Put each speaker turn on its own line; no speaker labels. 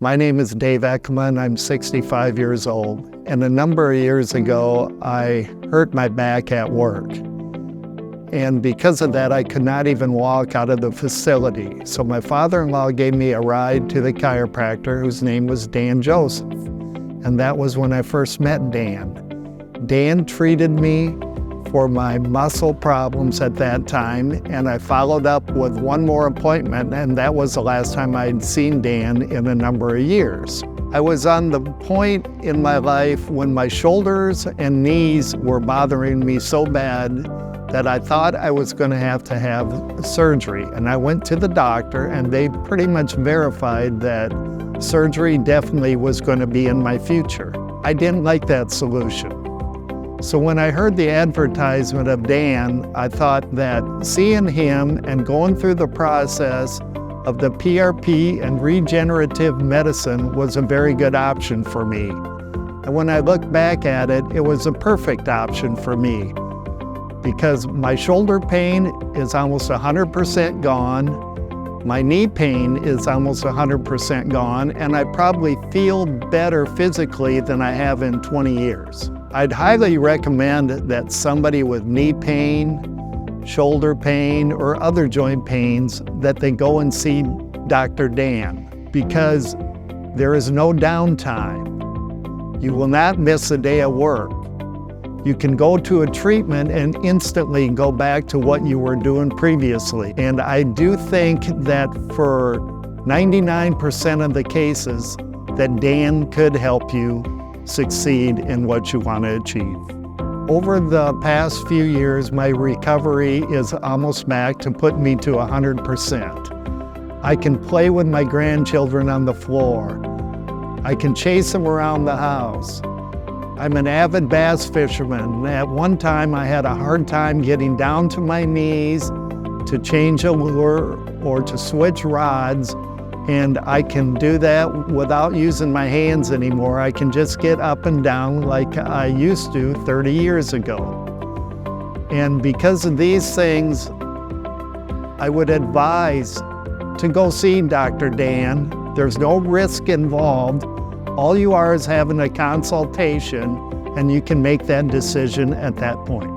My name is Dave Eckema, and I'm 65 years old. And a number of years ago, I hurt my back at work. And because of that, I could not even walk out of the facility. So my father-in-law gave me a ride to the chiropractor, whose name was Dan Joseph. And that was when I first met Dan. Dan treated me for my muscle problems at that time, and I followed up with one more appointment, and that was the last time I'd seen Dan in a number of years. I was on the point in my life when my shoulders and knees were bothering me so bad that I thought I was going to have surgery. And I went to the doctor, and they pretty much verified that surgery definitely was going to be in my future. I didn't like that solution. So when I heard the advertisement of Dan, I thought that seeing him and going through the process of the PRP and regenerative medicine was a very good option for me. And when I look back at it, it was a perfect option for me because my shoulder pain is almost 100% gone. My knee pain is almost 100% gone, and I probably feel better physically than I have in 20 years. I'd highly recommend that somebody with knee pain, shoulder pain, or other joint pains, that they go and see Dr. Dan, because there is no downtime. You will not miss a day of work. You can go to a treatment and instantly go back to what you were doing previously. And I do think that for 99% of the cases, that Dan could help you succeed in what you want to achieve. Over the past few years, my recovery is almost back to put me to 100%. I can play with my grandchildren on the floor. I can chase them around the house. I'm an avid bass fisherman. At one time, I had a hard time getting down to my knees to change a lure or to switch rods. And I can do that without using my hands anymore. I can just get up and down like I used to 30 years ago. And because of these things, I would advise to go see Dr. Dan. There's no risk involved. All you are is having a consultation, and you can make that decision at that point.